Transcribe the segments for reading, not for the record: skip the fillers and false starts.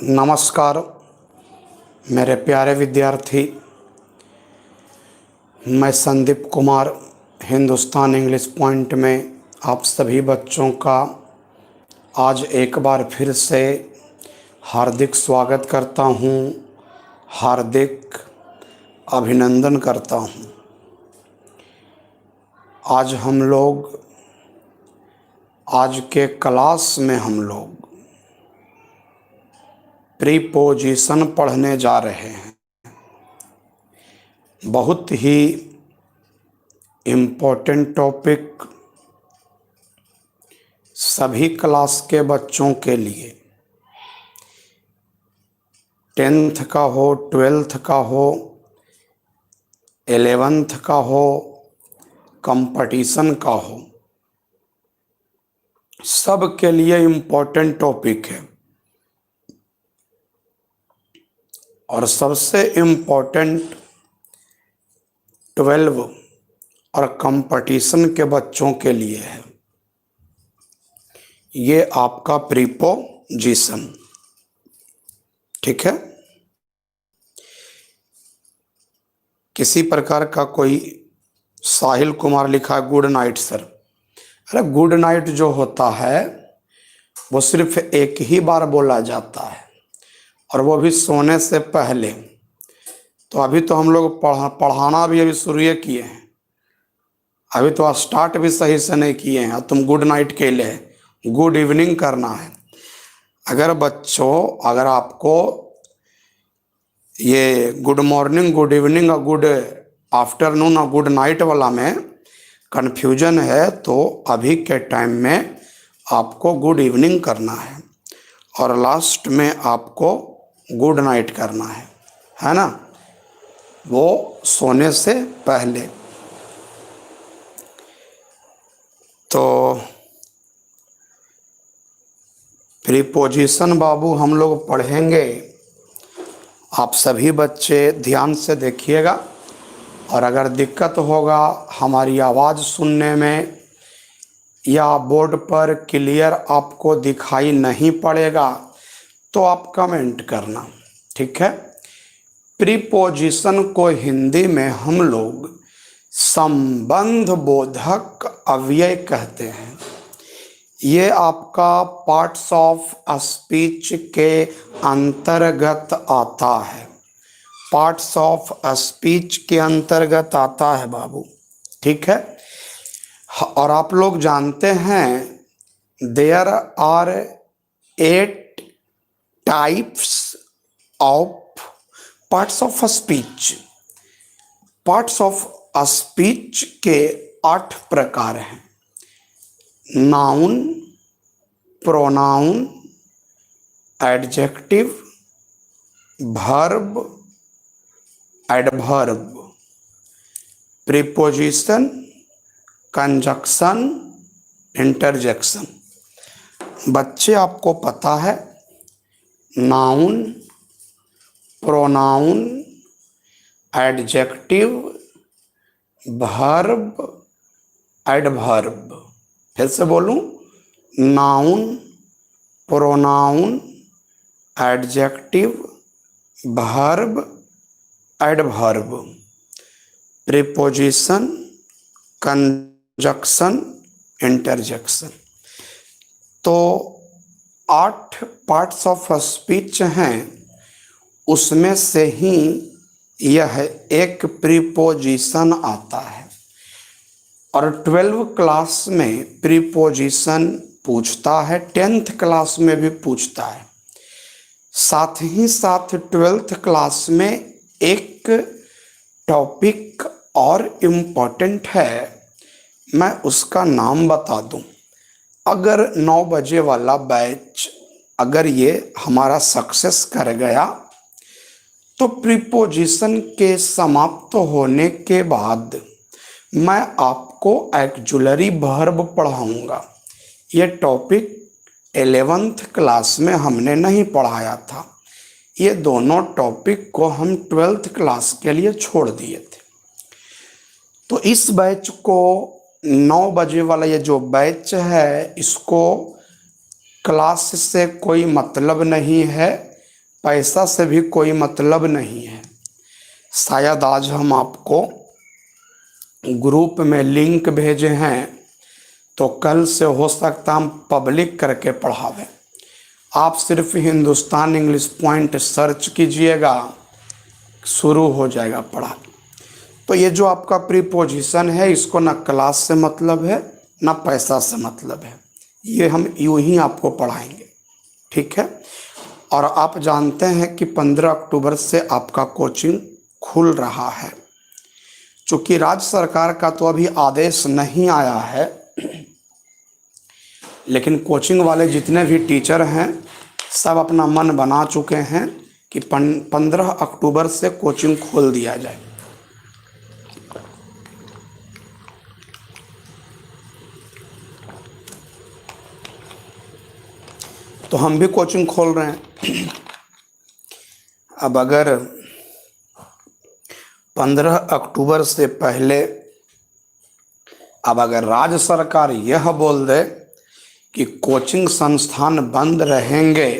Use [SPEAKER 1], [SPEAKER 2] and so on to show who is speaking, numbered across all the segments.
[SPEAKER 1] नमस्कार मेरे प्यारे विद्यार्थी। मैं संदीप कुमार हिंदुस्तान इंग्लिश पॉइंट में आप सभी बच्चों का आज एक बार फिर से हार्दिक स्वागत करता हूं, हार्दिक अभिनंदन करता हूं। आज के क्लास में हम लोग प्रीपोजिशन पढ़ने जा रहे हैं। बहुत ही इम्पोर्टेंट टॉपिक सभी क्लास के बच्चों के लिए, 10th का हो, 12th का हो, 11th का हो, कंपटीशन का हो, सब के लिए इम्पोर्टेंट टॉपिक है। और सबसे इम्पोर्टेंट 12 और कंपटीशन के बच्चों के लिए है ये आपका प्रीपोजिशन। ठीक है, किसी प्रकार का कोई साहिल कुमार लिखा गुड नाइट सर। अरे गुड नाइट जो होता है वो सिर्फ एक ही बार बोला जाता है और वो भी सोने से पहले। तो अभी तो हम लोग पढ़ाना भी अभी शुरू किए हैं, अभी तो स्टार्ट भी सही से नहीं किए हैं। तुम गुड नाइट के लिए गुड इवनिंग करना है। अगर बच्चों, अगर आपको ये गुड मॉर्निंग, गुड इवनिंग और गुड आफ्टरनून और गुड नाइट वाला में कन्फ्यूजन है तो अभी के टाइम में आपको गुड इवनिंग करना है और लास्ट में आपको गुड नाइट करना है ना, वो सोने से पहले। तो प्रीपोजिशन बाबू हम लोग पढ़ेंगे। आप सभी बच्चे ध्यान से देखिएगा और अगर दिक्कत होगा हमारी आवाज़ सुनने में या बोर्ड पर क्लियर आपको दिखाई नहीं पड़ेगा तो आप कमेंट करना, ठीक है। प्रीपोजिशन को हिंदी में हम लोग संबंध बोधक अव्यय कहते हैं। ये आपका पार्ट्स ऑफ स्पीच के अंतर्गत आता है, पार्ट्स ऑफ स्पीच के अंतर्गत आता है बाबू, ठीक है। और आप लोग जानते हैं there are 8 types of parts of speech. Parts of speech के 8 प्रकार हैं। Noun, pronoun, adjective, verb, adverb, preposition, conjunction, interjection. बच्चे आपको पता है noun, pronoun, adjective, verb, adverb. फिर से बोलूं, noun, pronoun, adjective, verb, adverb, preposition, conjunction, interjection. तो 8 पार्ट्स ऑफ स्पीच हैं, उसमें से ही यह एक प्रीपोजिशन आता है। और 12 क्लास में प्रीपोजिशन पूछता है, 10th क्लास में भी पूछता है। साथ ही साथ 12th क्लास में एक टॉपिक और इम्पोर्टेंट है, मैं उसका नाम बता दूं। अगर 9 बजे वाला बैच अगर ये हमारा सक्सेस कर गया तो प्रीपोजिशन के समाप्त होने के बाद मैं आपको एक्जुलरी वर्ब पढ़ाऊंगा। ये टॉपिक 11th क्लास में हमने नहीं पढ़ाया था, ये दोनों टॉपिक को हम 12th क्लास के लिए छोड़ दिए थे। तो इस बैच को 9 बजे वाला ये जो बैच है इसको क्लास से कोई मतलब नहीं है, पैसा से भी कोई मतलब नहीं है। शायद आज हम आपको ग्रुप में लिंक भेजे हैं, तो कल से हो सकता हम पब्लिक करके पढ़ावें। आप सिर्फ हिंदुस्तान इंग्लिश पॉइंट सर्च कीजिएगा, शुरू हो जाएगा पढ़ाई। तो ये जो आपका प्रीपोजिशन है, इसको ना क्लास से मतलब है ना पैसा से मतलब है, ये हम यूं ही आपको पढ़ाएंगे, ठीक है। और आप जानते हैं कि 15 अक्टूबर से आपका कोचिंग खुल रहा है। चूँकि राज्य सरकार का तो अभी आदेश नहीं आया है, लेकिन कोचिंग वाले जितने भी टीचर हैं सब अपना मन बना चुके हैं कि 15 अक्टूबर से कोचिंग खोल दिया जाए। तो हम भी कोचिंग खोल रहे हैं। अब अगर 15 अक्टूबर से पहले अब अगर राज्य सरकार यह बोल दे कि कोचिंग संस्थान बंद रहेंगे,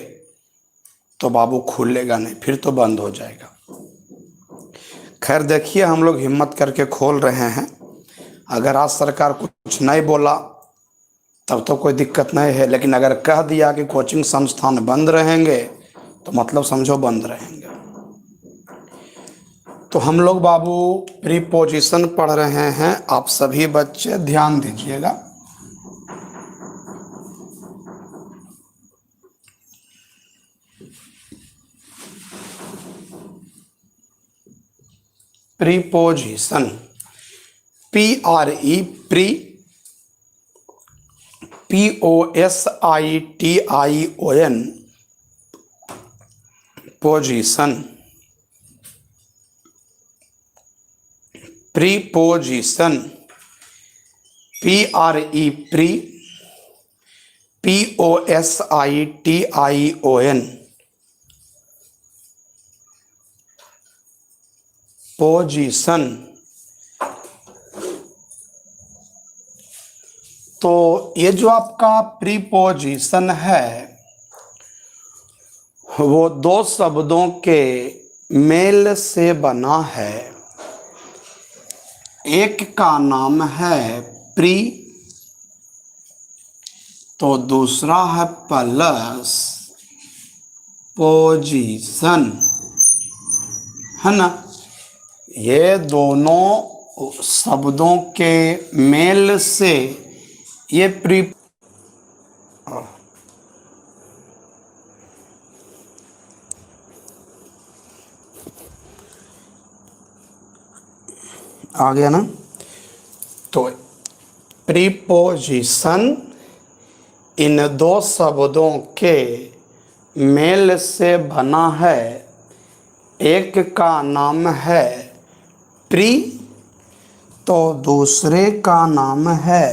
[SPEAKER 1] तो बाबू खुलेगा नहीं, फिर तो बंद हो जाएगा। खैर देखिए, हम लोग हिम्मत करके खोल रहे हैं। अगर राज्य सरकार कुछ नहीं बोला तब तो कोई दिक्कत नहीं है, लेकिन अगर कह दिया कि कोचिंग संस्थान बंद रहेंगे, तो मतलब समझो बंद रहेंगे। तो हम लोग बाबू प्रीपोजिशन पढ़ रहे हैं, आप सभी बच्चे ध्यान दीजिएगा। Preposition, PRE pre, POSITION position, preposition, PRE pre, POSITION position. तो ये जो आपका प्रीपोजिशन है, वो दो शब्दों के मेल से बना है। एक का नाम है प्री, तो दूसरा है प्लस पोजीशन, है ना। ये दोनों शब्दों के मेल से ये प्री आ गया ना। तो प्रीपोजिशन इन दो शब्दों के मेल से बना है। एक का नाम है प्री, तो दूसरे का नाम है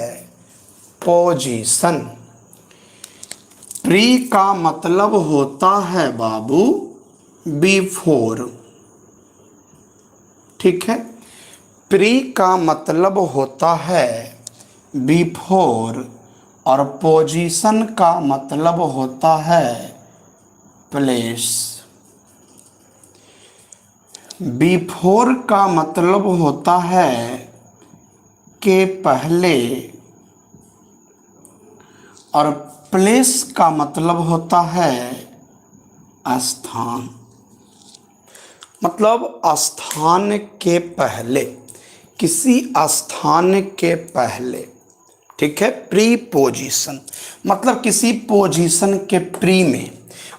[SPEAKER 1] पोजीशन। प्री का मतलब होता है बाबू बिफोर, ठीक है। प्री का मतलब होता है बिफोर, और पोजीशन का मतलब होता है प्लेस। बिफोर का मतलब होता है के पहले, और प्लेस का मतलब होता है स्थान। मतलब स्थान के पहले, किसी स्थान के पहले, ठीक है। प्रीपोजिशन मतलब किसी पोजीशन के प्री में,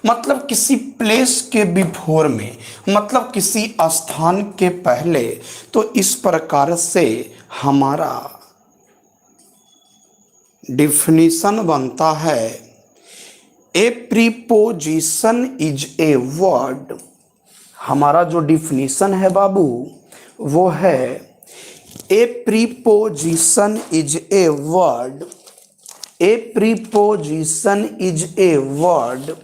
[SPEAKER 1] मतलब किसी प्लेस के बिफोर में, मतलब किसी स्थान के पहले। तो इस प्रकार से हमारा डिफिनीशन बनता है, a preposition is a word. हमारा जो डिफिनीशन है बाबू वो है, a preposition is a word, A preposition is a word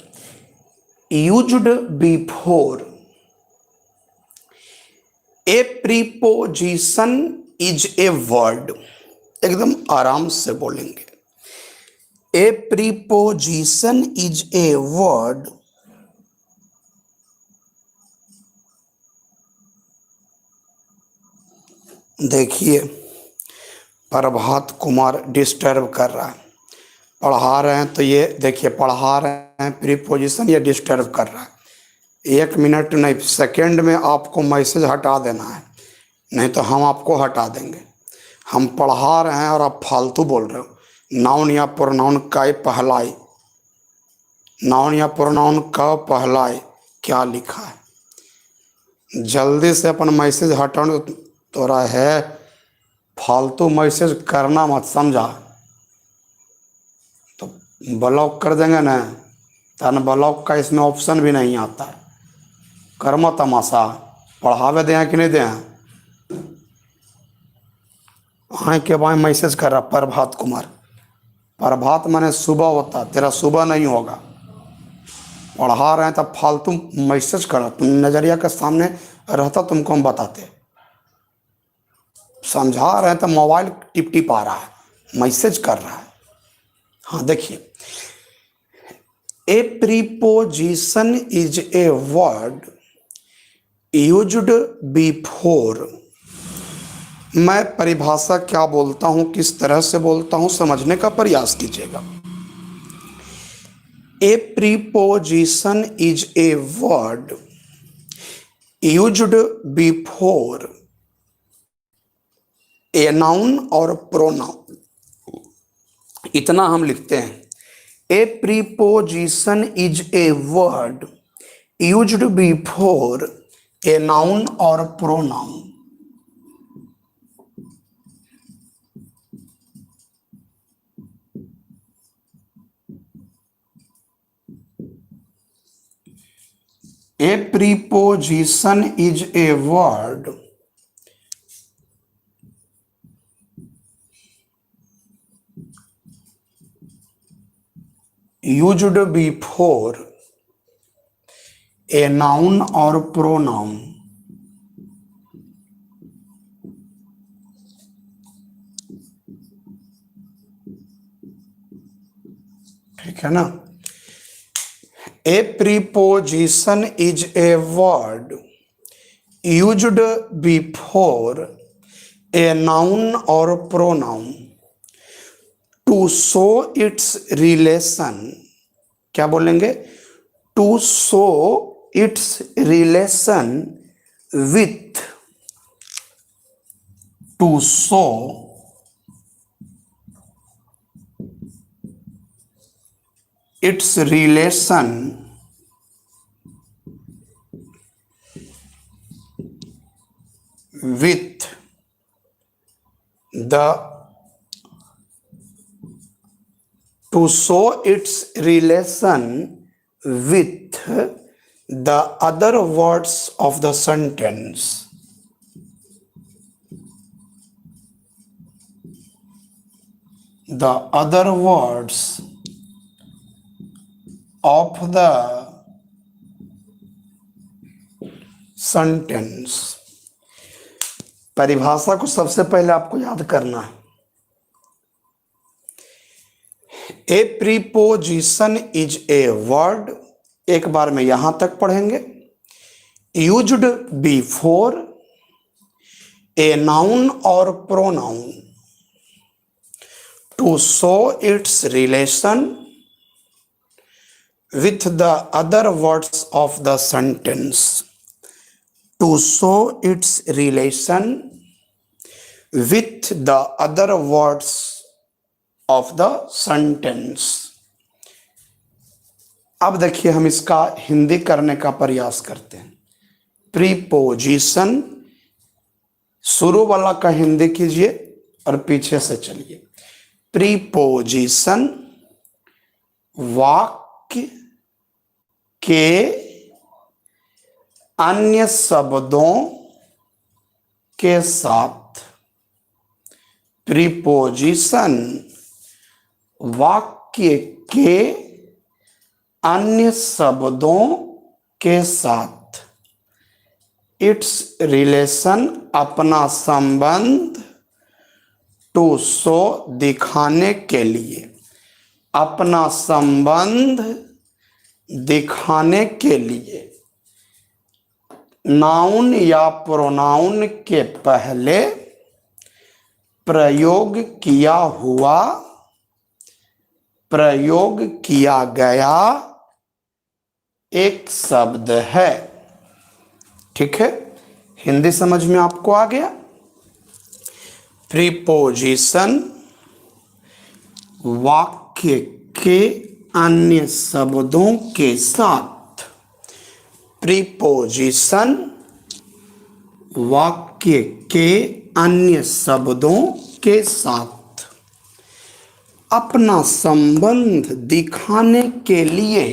[SPEAKER 1] used before, A preposition is a word, एकदम आराम से बोलेंगे, ए प्रीपोजिशन इज ए वर्ड देखिए, प्रभात कुमार डिस्टर्ब कर रहा है। पढ़ा रहे हैं तो ये देखिए, पढ़ा रहे हैं प्रीपोजिशन, ये डिस्टर्ब कर रहा है। 1 मिनट नहीं, सेकंड में आपको मैसेज हटा देना है, नहीं तो हम आपको हटा देंगे। हम पढ़ा रहे हैं और आप फालतू बोल रहे हो। नाउन या प्रोनाउन का पहलाए, नाउन या प्रोनाउन का पहलाए क्या लिखा है। जल्दी से अपन मैसेज हटाओ, तोरा है फालतू मैसेज करना मत, समझा। तो ब्लॉक कर देंगे ना, तो ब्लॉक का इसमें ऑप्शन भी नहीं आता है। कर्म तमाशा पढ़ावे दें कि नहीं दें। हाँ के बाद मैसेज कर रहा प्रभात कुमार। प्रभात माने सुबह होता, तेरा सुबह नहीं होगा। पढ़ा रहे हैं तब फालतू मैसेज करा, तुम नजरिया के सामने रहता तुमको हम बताते। समझा रहे हैं तो मोबाइल टिप टिप आ रहा है, मैसेज कर रहा है। हाँ देखिए, ए preposition is a word used before. मैं परिभाषा क्या बोलता हूं, किस तरह से बोलता हूं, समझने का प्रयास कीजिएगा। ए preposition is a word used before a noun और प्रोनाउन। इतना हम लिखते हैं, ए preposition is a word used before a noun और pronoun. A preposition is a word used before a noun or pronoun। ठीक है ना। A preposition is a word used before a noun or pronoun to show its relation। क्या बोलेंगे? To show its relation with, to show its relation with the, to show its relation with the other words of the sentence। The other words of the sentence। परिभाषा को सबसे पहले आपको याद करना है। A preposition is a word, एक बार में यहां तक पढ़ेंगे, यूज्ड बिफोर ए नाउन और pronoun to show its relation with the other words of the sentence। To show its relation with the other words of the sentence। अब देखिए, हम इसका हिंदी करने का प्रयास करते हैं। प्रीपोजिशन, शुरू वाला का हिंदी कीजिए और पीछे से चलिए। प्रीपोजिशन वाक्य के अन्य शब्दों के साथ। प्रीपोजिशन वाक्य के अन्य शब्दों के साथ। इट्स रिलेशन अपना संबंध, टू शो दिखाने के लिए, अपना संबंध दिखाने के लिए नाउन या प्रोनाउन के पहले प्रयोग किया हुआ, प्रयोग किया गया एक शब्द है। ठीक है, हिंदी समझ में आपको आ गया। प्रीपोजिशन वाक्य के अन्य शब्दों के साथ, प्रीपोजिशन वाक्य के अन्य शब्दों के साथ अपना संबंध दिखाने के लिए,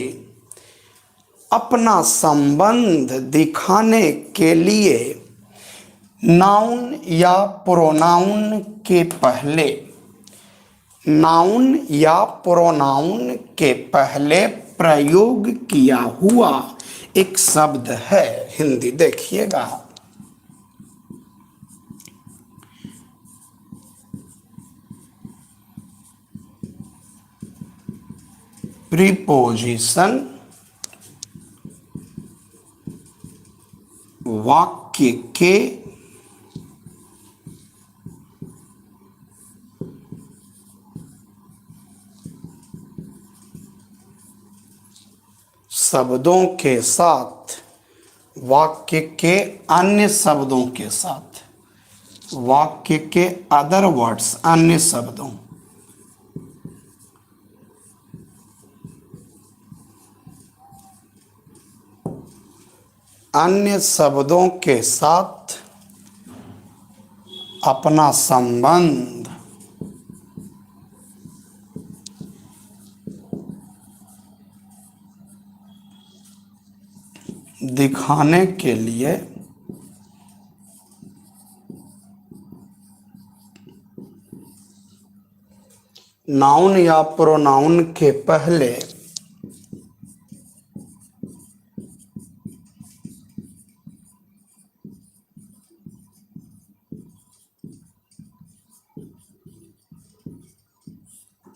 [SPEAKER 1] अपना संबंध दिखाने के लिए नाउन या प्रोनाउन के पहले, नाउन या प्रोनाउन के पहले प्रयोग किया हुआ एक शब्द है। हिंदी देखिएगा, प्रीपोजिशन वाक्य के शब्दों के साथ, वाक्य के अन्य शब्दों के साथ, वाक्य के अदर वर्ड्स, अन्य शब्दों, अन्य शब्दों के साथ अपना संबंध दिखाने के लिए नाउन या प्रोनाउन के पहले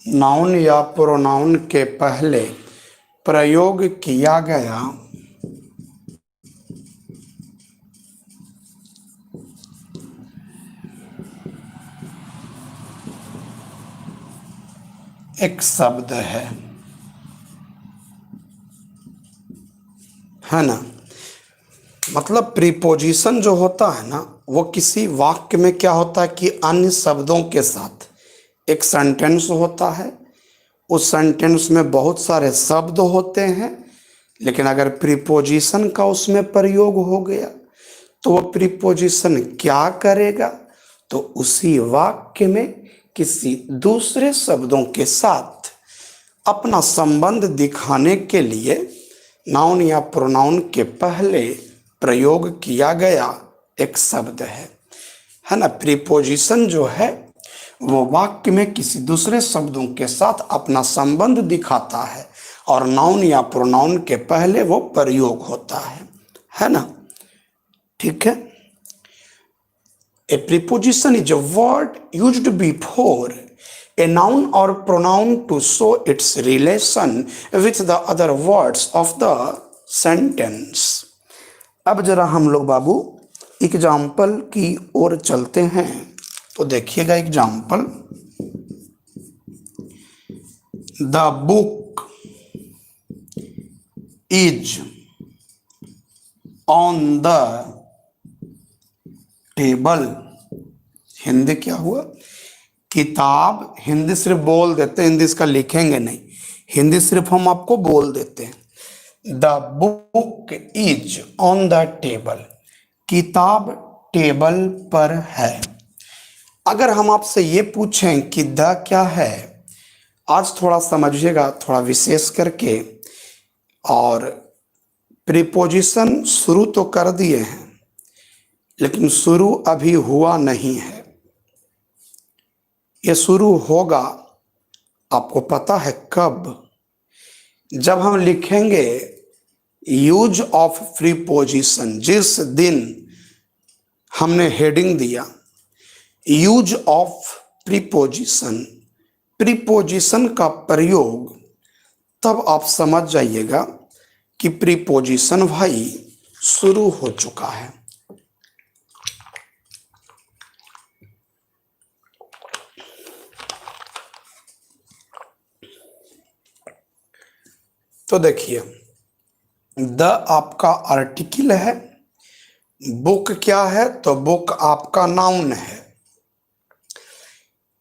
[SPEAKER 1] नाउन या प्रोनाउन के पहले प्रयोग किया गया एक शब्द है ना। मतलब प्रीपोजिशन जो होता है ना, वो किसी वाक्य में क्या होता है कि अन्य शब्दों के साथ एक सेंटेंस होता है। उस सेंटेंस में बहुत सारे शब्द होते हैं, लेकिन अगर प्रीपोजिशन का उसमें प्रयोग हो गया तो वो प्रीपोजिशन क्या करेगा, तो उसी वाक्य में किसी दूसरे शब्दों के साथ अपना संबंध दिखाने के लिए नाउन या प्रोनाउन के पहले प्रयोग किया गया एक शब्द है ना। प्रीपोजिशन जो है वो वाक्य में किसी दूसरे शब्दों के साथ अपना संबंध दिखाता है और नाउन या प्रोनाउन के पहले वो प्रयोग होता है ना। ठीक है, a preposition is a word used before a noun or pronoun to show its relation with the other words of the sentence। अब जरा हम लोग बाबू एग्जाम्पल की ओर चलते हैं, तो देखिएगा example. The book is on the table. Hindi क्या हुआ, किताब। हिंदी सिर्फ बोल देते हैं, हिंदी इसका लिखेंगे नहीं, हिंदी सिर्फ हम आपको बोल देते हैं। The book is on the table, किताब टेबल पर है। अगर हम आपसे ये पूछें कि द क्या है, आज थोड़ा समझिएगा, थोड़ा विशेष करके। और प्रीपोजिशन शुरू तो कर दिए हैं, लेकिन शुरू अभी हुआ नहीं है। ये शुरू होगा, आपको पता है कब? जब हम लिखेंगे यूज ऑफ प्रीपोजिशन। जिस दिन हमने हेडिंग दिया यूज ऑफ प्रीपोजिशन, प्रीपोजिशन का प्रयोग, तब आप समझ जाइएगा कि प्रीपोजिशन भाई शुरू हो चुका है। तो देखिए, द आपका आर्टिकल है, बुक क्या है, तो बुक आपका नाउन है।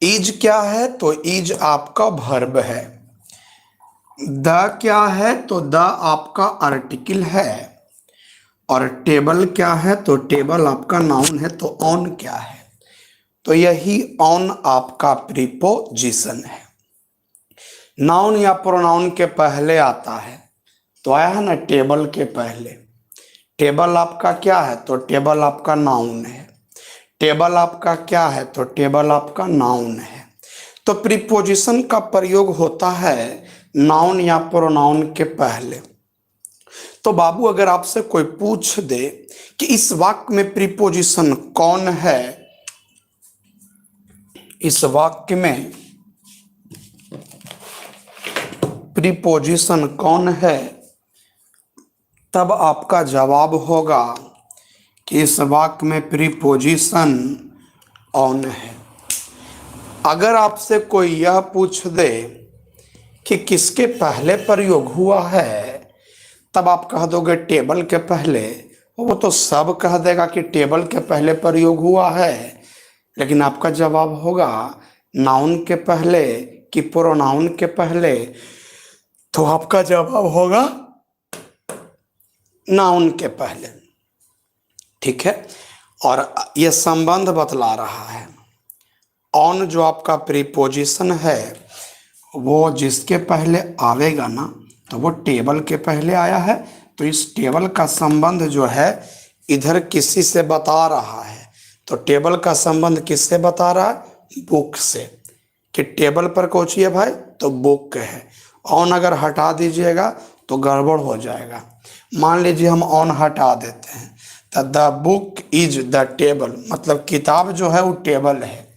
[SPEAKER 1] इज क्या है, तो इज आपका वर्ब है। द क्या है, तो द आपका आर्टिकल है। और टेबल क्या है, तो टेबल आपका नाउन है। तो ऑन क्या है, तो यही ऑन आपका प्रीपोजिशन है। नाउन या प्रोनाउन के पहले आता है, तो आया है ना टेबल के पहले। टेबल आपका क्या है, तो टेबल आपका नाउन है। टेबल आपका क्या है, तो टेबल आपका नाउन है। तो प्रीपोजिशन का प्रयोग होता है नाउन या प्रोनाउन के पहले। तो बाबू अगर आपसे कोई पूछ दे कि इस वाक्य में प्रीपोजिशन कौन है, इस वाक्य में प्रीपोजिशन कौन है, तब आपका जवाब होगा कि इस वाक्य में प्रीपोजिशन ऑन है। अगर आपसे कोई यह पूछ दे कि किसके पहले प्रयोग हुआ है, तब आप कह दोगे टेबल के पहले। वो तो सब कह देगा कि टेबल के पहले प्रयोग हुआ है, लेकिन आपका जवाब होगा नाउन के पहले कि प्रोनाउन के पहले। तो आपका जवाब होगा नाउन के पहले। ठीक है, और यह संबंध बतला रहा है। ऑन जो आपका प्रीपोजिशन है, वो जिसके पहले आवेगा ना, तो वो टेबल के पहले आया है। तो इस टेबल का संबंध जो है इधर किसी से बता रहा है। तो टेबल का संबंध किससे बता रहा है, बुक से। कि टेबल पर पहुंची है भाई, तो बुक है। ऑन अगर हटा दीजिएगा तो गड़बड़ हो जाएगा। मान लीजिए हम ऑन हटा देते हैं, तो the book is the table, मतलब किताब जो है वो टेबल है।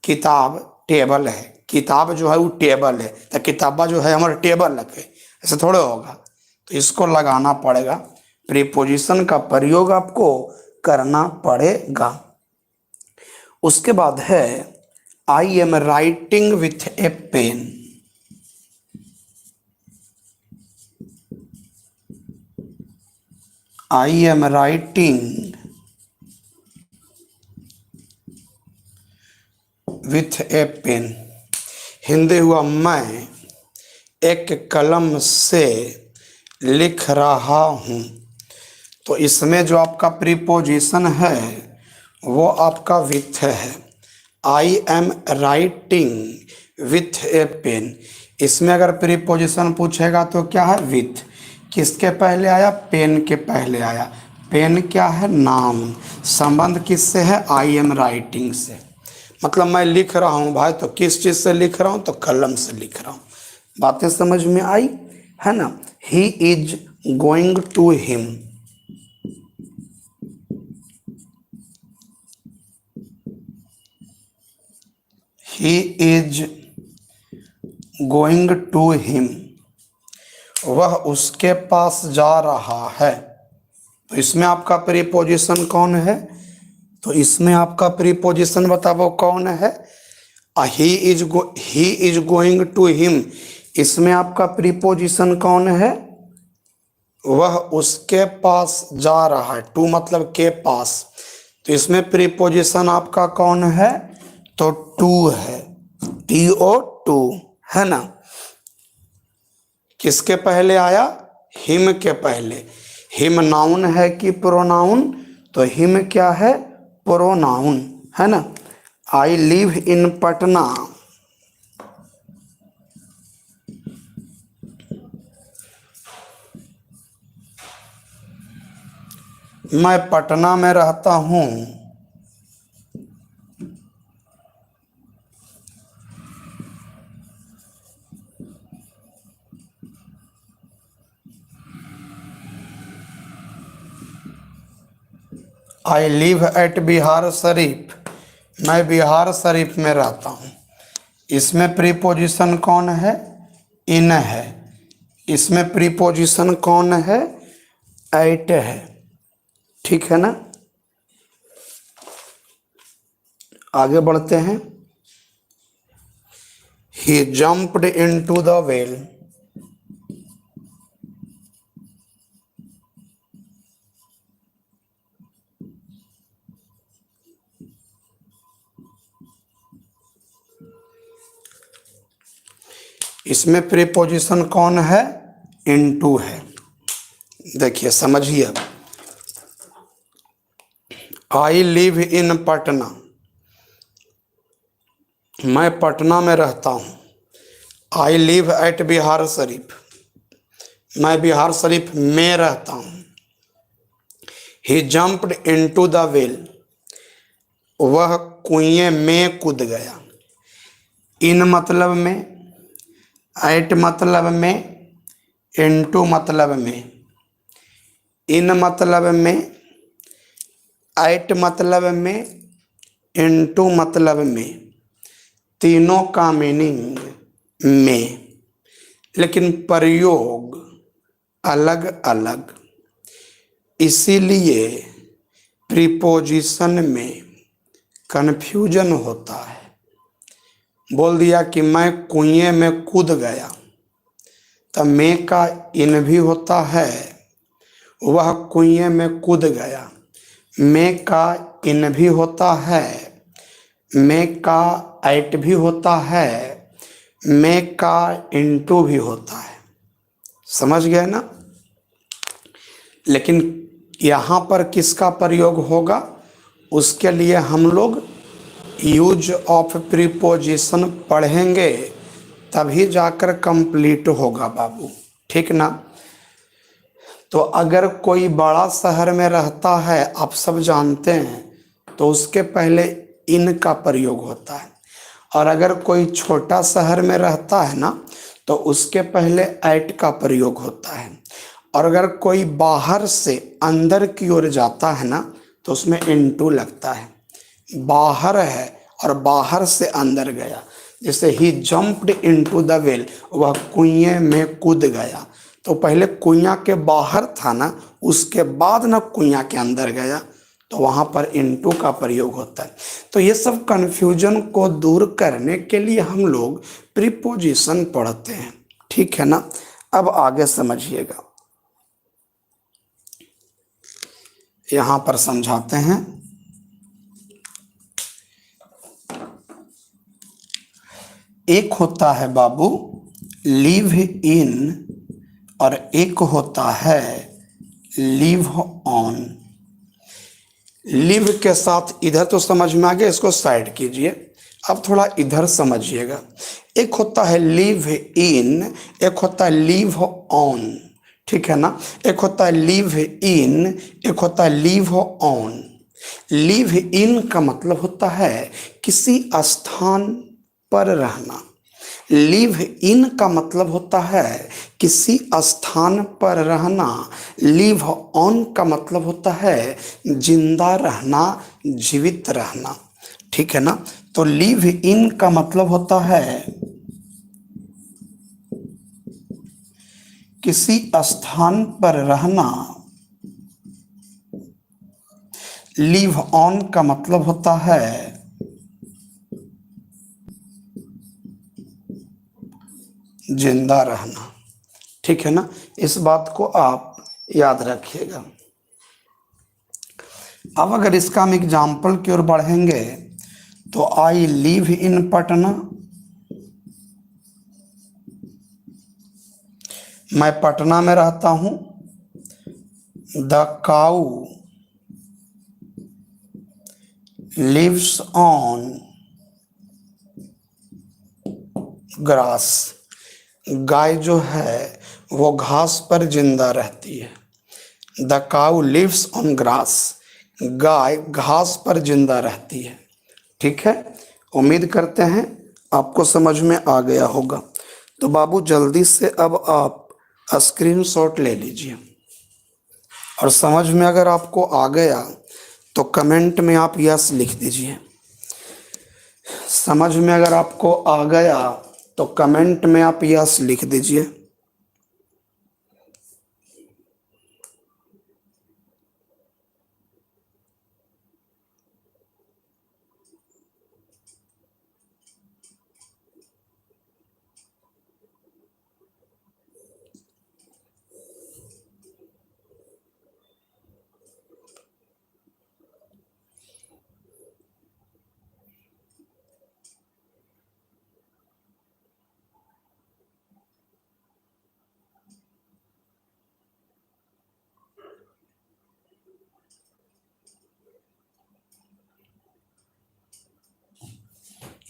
[SPEAKER 1] किताब टेबल है, किताब जो है वो टेबल है, तो किताबा जो है हमारा टेबल है, ऐसे थोड़े होगा। तो इसको लगाना पड़ेगा, प्रीपोजिशन का प्रयोग आपको करना पड़ेगा। उसके बाद है I am writing with a pen. I am writing with a pen. Hindi हुआ मैं एक कलम से लिख रहा हूँ। तो इसमें जो आपका प्रीपोजिशन है वो आपका विथ है। I am writing with a pen, इसमें अगर प्रीपोजिशन पूछेगा तो क्या है, विथ। किसके पहले आया, पेन के पहले आया। पेन क्या है, नाउन। संबंध किससे है, आई एम राइटिंग से। मतलब मैं लिख रहा हूँ भाई, तो किस चीज़ से लिख रहा हूँ, तो कलम से लिख रहा हूँ। बातें समझ में आई है ना। He is going to him. He is going to him, वह उसके पास जा रहा है। तो इसमें आपका प्रीपोजिशन कौन है, तो इसमें आपका प्रीपोजिशन बताओ कौन है। He is going to him, इसमें आपका प्रीपोजिशन कौन है, वह उसके पास जा रहा है। टू मतलब के पास, तो इसमें प्रीपोजिशन आपका कौन है, तो टू है। टी ओ टू है ना। किसके पहले आया, हिम के पहले। हिम नाउन है कि प्रोनाउन, तो हिम क्या है, प्रोनाउन है ना। आई लिव इन पटना, मैं पटना में रहता हूँ। I live at Bihar Sharif, मैं बिहार शरीफ में रहता हूँ। इसमें प्रीपोजिशन कौन है, इन है। इसमें प्रीपोजिशन कौन है, एट है। ठीक है ना। आगे बढ़ते हैं। He jumped into the well, इसमें प्रीपोजिशन कौन है? इनटू है। देखिए समझिए, आई लिव इन पटना, मैं पटना में रहता हूँ। I live at Bihar Sharif, मैं बिहार शरीफ में रहता हूँ। ही जंप्ड इनटू द वेल, वह कुएं में कूद गया। इन मतलब में, एट मतलब में, इनटू मतलब में। इन मतलब में, एट मतलब में, इनटू मतलब में, तीनों का मीनिंग में, लेकिन प्रयोग अलग अलग। इसीलिए प्रीपोजिशन में कन्फ्यूजन होता है। बोल दिया कि मैं कुएं में कूद गया, तब में का इन भी होता है, वह कुएं में कूद गया। में का इन भी होता है, में का एट भी होता है, में का इनटू भी होता है। समझ गए ना? लेकिन यहाँ पर किसका प्रयोग होगा, उसके लिए हम लोग यूज ऑफ प्रीपोजिशन पढ़ेंगे, तभी जाकर कंप्लीट होगा बाबू। ठीक ना? तो अगर कोई बड़ा शहर में रहता है, आप सब जानते हैं, तो उसके पहले इन का प्रयोग होता है। और अगर कोई छोटा शहर में रहता है ना, तो उसके पहले एट का प्रयोग होता है। और अगर कोई बाहर से अंदर की ओर जाता है ना, तो उसमें इनटू लगता है। बाहर है और बाहर से अंदर गया, जैसे ही जंप्ड इनटू द वेल, वह कुएं में कूद गया। तो पहले कुइया के बाहर था ना, उसके बाद ना कुइया के अंदर गया, तो वहां पर इनटू का प्रयोग होता है। तो ये सब कन्फ्यूजन को दूर करने के लिए हम लोग प्रीपोजिशन पढ़ते हैं। ठीक है ना? अब आगे समझिएगा, यहां पर समझाते हैं। एक होता है बाबू लिव इन, और एक होता है लिव ऑन। लिव के साथ इधर तो समझ में आ गया, इसको साइड कीजिए। अब थोड़ा इधर समझिएगा। एक होता है लिव इन, एक होता है लिव ऑन। ठीक है ना? एक होता है लिव इन, एक होता है लिव ऑन। लिव इन का मतलब होता है किसी स्थान पर रहना। लिव इन का मतलब होता है किसी स्थान पर रहना। लिव ऑन का मतलब होता है जिंदा रहना, जीवित रहना। ठीक है ना? तो लिव इन का मतलब होता है किसी स्थान पर रहना। लिव ऑन का मतलब होता है जिंदा रहना। ठीक है ना? इस बात को आप याद रखिएगा। अब अगर इसका हम एग्जाम्पल की ओर बढ़ेंगे, तो आई लिव इन पटना, मैं पटना में रहता हूं। The cow lives on grass, गाय जो है वो घास पर जिंदा रहती है। The cow lives on grass, गाय घास पर जिंदा रहती है। ठीक है? उम्मीद करते हैं आपको समझ में आ गया होगा। तो बाबू जल्दी से अब आप स्क्रीनशॉट ले लीजिए, और समझ में अगर आपको आ गया तो कमेंट में आप यस लिख दीजिए। समझ में अगर आपको आ गया तो कमेंट में आप यस लिख दीजिए।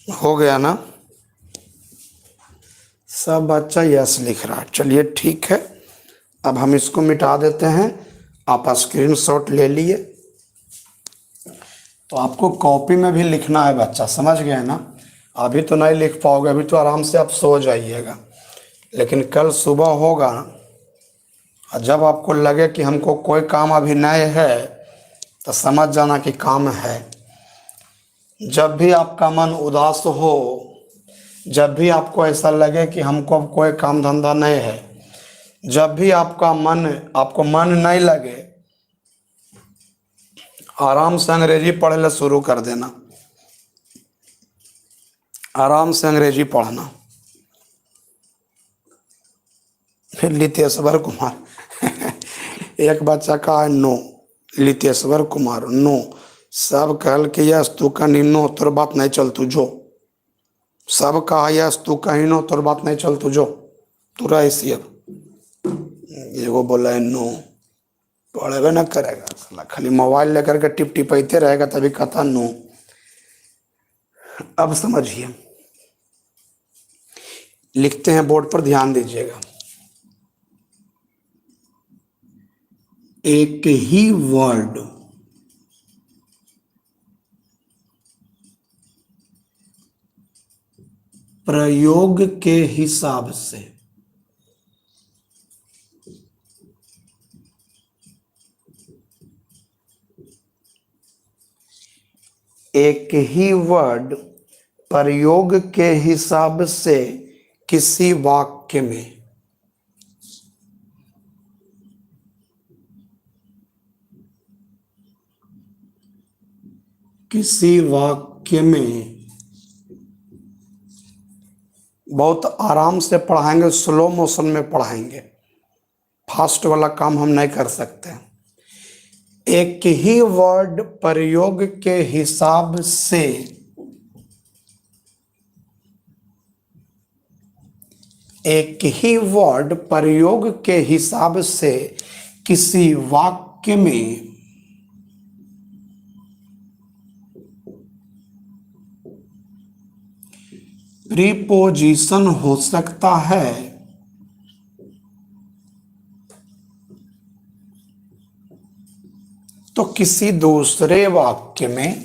[SPEAKER 1] हो गया ना? सब बच्चा यस लिख रहा है, चलिए ठीक है। अब हम इसको मिटा देते हैं। आप स्क्रीनशॉट ले लिए। तो आपको कॉपी में भी लिखना है बच्चा, समझ गए ना? अभी तो नहीं लिख पाओगे, अभी तो आराम से आप सो जाइएगा, लेकिन कल सुबह होगा और जब आपको लगे कि हमको कोई काम अभी नहीं है तो समझ जाना कि काम है। जब भी आपका मन उदास हो, जब भी आपको ऐसा लगे कि हमको अब कोई काम धंधा नहीं है, जब भी आपको मन नहीं लगे, आराम से अंग्रेजी पढ़ना शुरू कर देना। आराम से अंग्रेजी पढ़ना। फिर लितेश्वर कुमार एक बच्चा का है नो, लितेश्वर कुमार नो। सब कहल कि यस तू कहीं नो, तोर बात नहीं चल तू जो। सब कहा यस तू कहीं नो, तोर बात नहीं चल तू जो, तू रह ऐसी। अब एगो बोला है नो, पढ़ेबे ना करेगा साला, खाली मोबाइल लेकर के टिप टिपते रहेगा, तभी कहता नो। अब समझिए, लिखते हैं बोर्ड पर, ध्यान दीजिएगा। एक ही वर्ड प्रयोग के हिसाब से एक ही वर्ड प्रयोग के हिसाब से किसी वाक्य में बहुत आराम से पढ़ाएंगे, स्लो मोशन में पढ़ाएंगे, फास्ट वाला काम हम नहीं कर सकते। एक ही वर्ड प्रयोग के हिसाब से एक ही वर्ड प्रयोग के हिसाब से किसी वाक्य में प्रीपोजिशन हो सकता है तो किसी दूसरे वाक्य में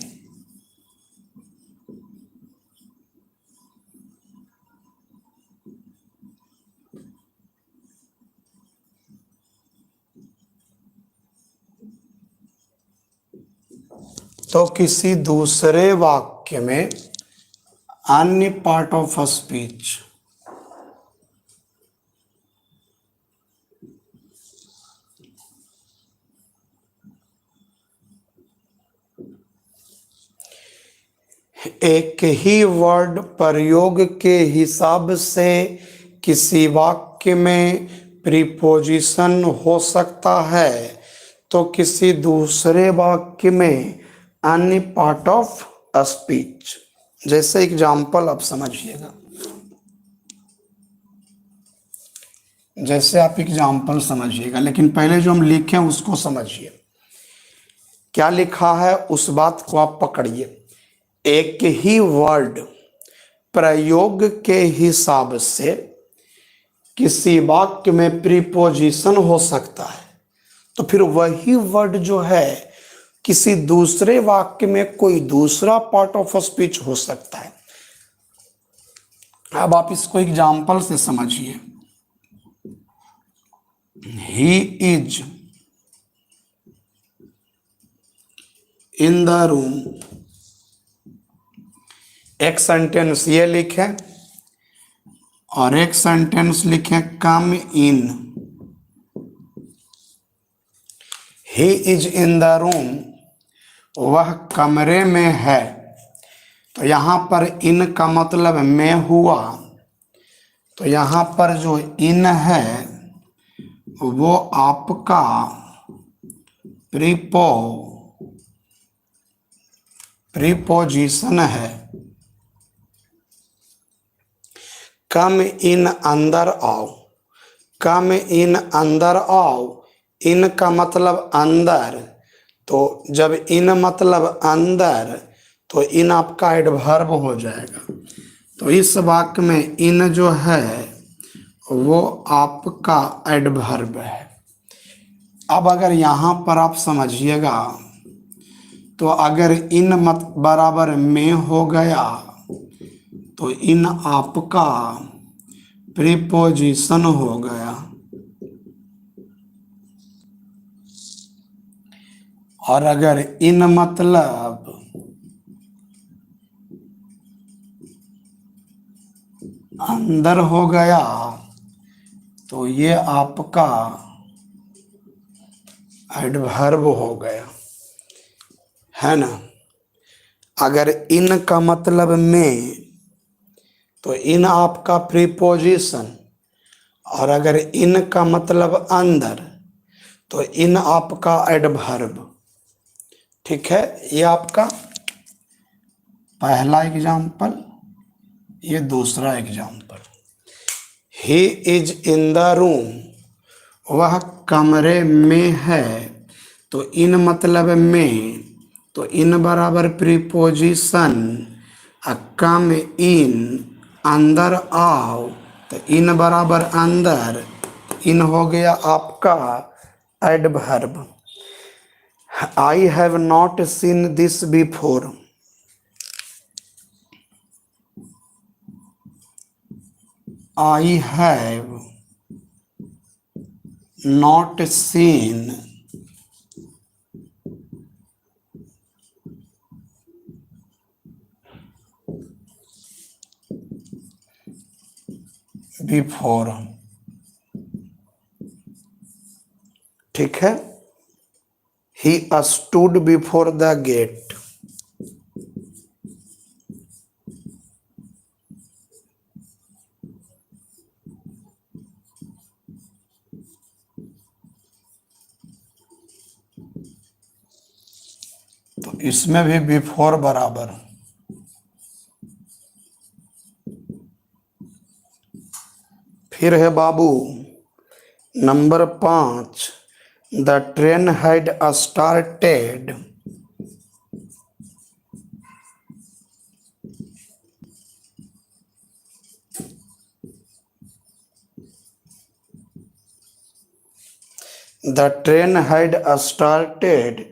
[SPEAKER 1] अन्य पार्ट ऑफ स्पीच एक ही वर्ड प्रयोग के हिसाब से किसी वाक्य में प्रीपोजिशन हो सकता है तो किसी दूसरे वाक्य में अन्य पार्ट ऑफ स्पीच। जैसे एग्जाम्पल आप समझिएगा, जैसे आप एग्जाम्पल समझिएगा, लेकिन पहले जो हम लिखे उसको समझिए। क्या लिखा है उस बात को आप पकड़िए। एक ही वर्ड प्रयोग के हिसाब से किसी वाक्य में प्रीपोजिशन हो सकता है तो फिर वही वर्ड जो है किसी दूसरे वाक्य में कोई दूसरा पार्ट ऑफ स्पीच हो सकता है। अब आप इसको एग्जाम्पल से समझिए। He is in the room, एक सेंटेंस ये लिखें और एक सेंटेंस लिखें come in. He is in the room, वह कमरे में है, तो यहाँ पर इन का मतलब में हुआ, तो यहाँ पर जो इन है वो आपका प्रीपोजिशन है। कम इन अंदर आओ, कम इन अंदर आओ, इन का मतलब अंदर, तो जब इन मतलब अंदर तो इन आपका एडवर्ब हो जाएगा। तो इस वाक्य में इन जो है वो आपका एडवर्ब है। अब अगर यहाँ पर आप समझिएगा, तो अगर इन मत बराबर में हो गया तो इन आपका प्रीपोजिशन हो गया, और अगर इन मतलब अंदर हो गया तो ये आपका एडवर्ब हो गया, है ना। अगर इन का मतलब में तो इन आपका प्रीपोजिशन, और अगर इन का मतलब अंदर तो इन आपका एडवर्ब। ठीक है, ये आपका पहला एग्जाम्पल, ये दूसरा example. He is in the room, वह कमरे में है। तो इन मतलब में तो इन बराबर प्रीपोजिशन, कम इन, अंदर आओ, तो इन बराबर अंदर, इन हो गया आपका adverb. I have not seen this before, I have not seen before. ठीक है, he stood before the gate, तो इसमें भी बिफोर बराबर। फिर है बाबू number 5, the train had started, the train had started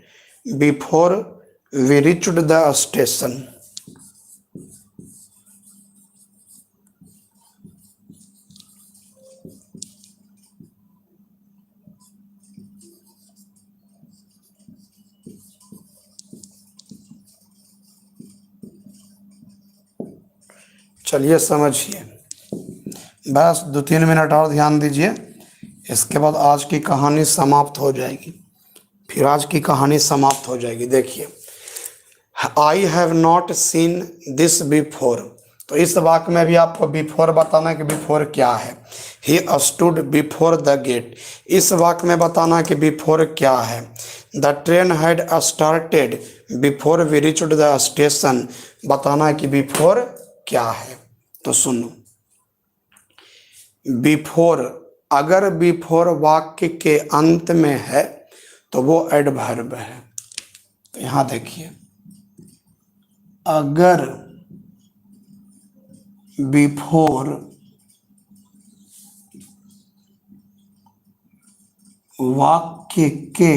[SPEAKER 1] before we reached the station. चलिए समझिए, बस 2-3 मिनट और ध्यान दीजिए, इसके बाद आज की कहानी समाप्त हो जाएगी। फिर आज की कहानी समाप्त हो जाएगी। देखिए, आई have not seen this before, तो इस वाक्य में भी आपको बिफोर बताना है कि बिफोर क्या है। He stood before the gate, इस वाक्य में बताना है कि बिफोर क्या है। The train had started before we reached the station, बताना है कि बिफोर क्या है। तो सुनो, बिफोर, अगर बिफोर वाक्य के अंत में है तो वो एडवर्ब है। तो यहां देखिए, अगर बिफोर वाक्य के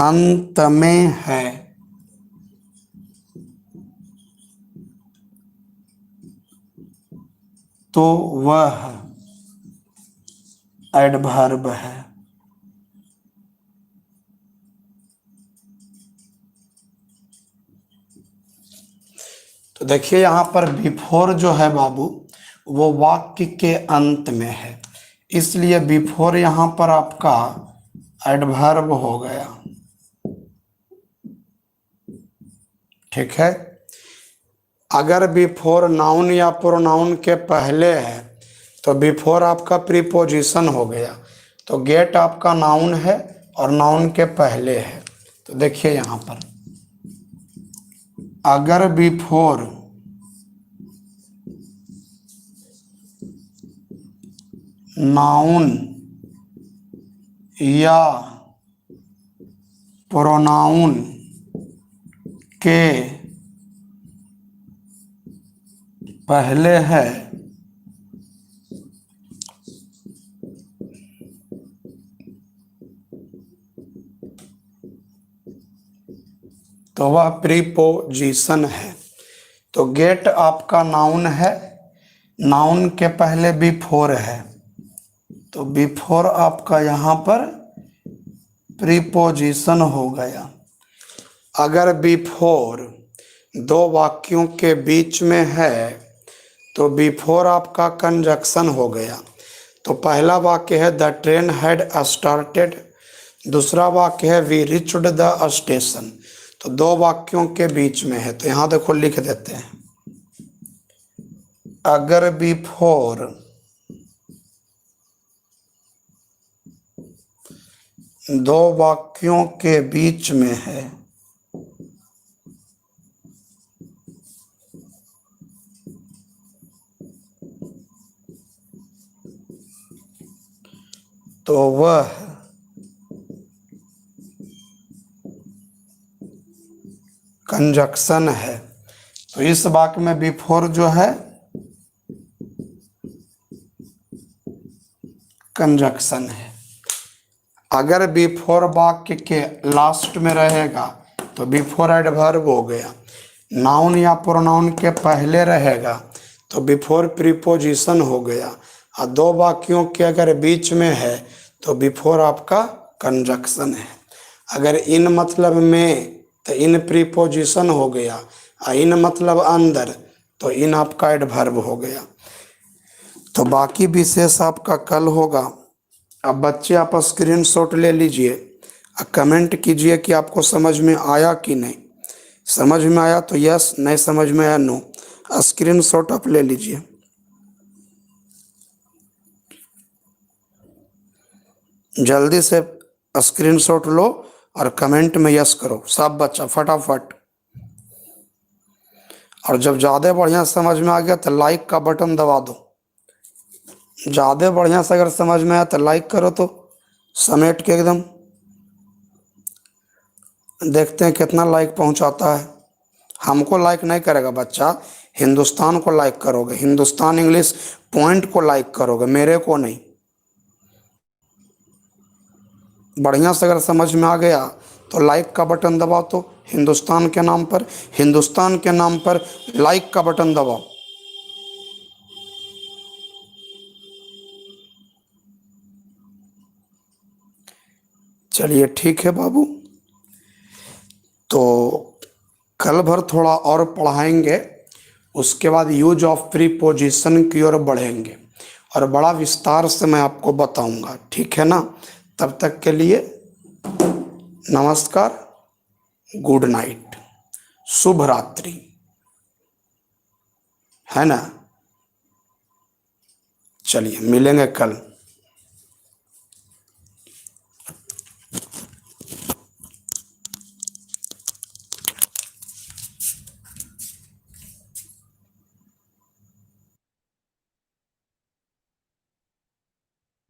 [SPEAKER 1] अंत में है तो वह एडवर्ब है। तो देखिए यहां पर बिफोर जो है बाबू वो वाक्य के अंत में है, इसलिए बिफोर यहां पर आपका एडवर्ब हो गया। ठीक है, अगर बिफोर नाउन या प्रोनाउन के पहले है तो बिफोर आपका प्रीपोजिशन हो गया। तो गेट आपका नाउन है और नाउन के पहले है। तो देखिए यहां पर, अगर बिफोर नाउन या प्रोनाउन के पहले है तो वह प्रीपोजिशन है। तो गेट आपका नाउन है, नाउन के पहले बिफोर है, तो बिफोर आपका यहाँ पर प्रीपोजिशन हो गया। अगर बिफोर दो वाक्यों के बीच में है तो बिफोर आपका कंजक्शन हो गया। तो पहला वाक्य है द ट्रेन हैड स्टार्टेड, दूसरा वाक्य है वी रिच्ड द स्टेशन। तो दो वाक्यों के बीच में है, तो यहाँ देखो लिख देते हैं, अगर बिफोर दो वाक्यों के बीच में है तो वह कंजक्शन है। तो इस वाक्य में बिफोर जो है कंजक्शन है। अगर बिफोर वाक्य के लास्ट में रहेगा तो बिफोर एडवर्ब हो गया। नाउन या प्रोनाउन के पहले रहेगा तो बिफोर प्रीपोजिशन हो गया। और दो वाक्यों के अगर बीच में है तो बिफोर आपका कंजक्शन है। अगर इन मतलब में तो इन प्रीपोजिशन हो गया, और इन मतलब अंदर तो इन आपका एडवर्ब हो गया। तो बाकी विशेष आपका कल होगा। अब बच्चे आप स्क्रीनशॉट ले लीजिए और कमेंट कीजिए कि आपको समझ में आया कि नहीं। समझ में आया तो यस, नहीं समझ में आया नो। स्क्रीनशॉट आप ले लीजिए। जल्दी से स्क्रीनशॉट लो और कमेंट में यस करो सब बच्चा फटाफट। और जब ज़्यादा बढ़िया समझ में आ गया तो लाइक का बटन दबा दो। ज़्यादा बढ़िया से अगर समझ में आया तो लाइक करो, तो समेट के एकदम देखते हैं कितना लाइक पहुंचाता है। हमको लाइक नहीं करेगा बच्चा, हिंदुस्तान को लाइक करोगे, हिंदुस्तान इंग्लिश पॉइंट को लाइक करोगे, मेरे को नहीं। बढ़िया से अगर समझ में आ गया तो लाइक का बटन दबाओ, तो हिंदुस्तान के नाम पर, हिंदुस्तान के नाम पर लाइक का बटन दबाओ। चलिए ठीक है बाबू, तो कल भर थोड़ा और पढ़ाएंगे, उसके बाद यूज ऑफ प्रीपोजिशन की ओर बढ़ेंगे और बड़ा विस्तार से मैं आपको बताऊंगा, ठीक है ना। तब तक के लिए नमस्कार, गुड नाइट, शुभ रात्रि, है ना। चलिए मिलेंगे कल।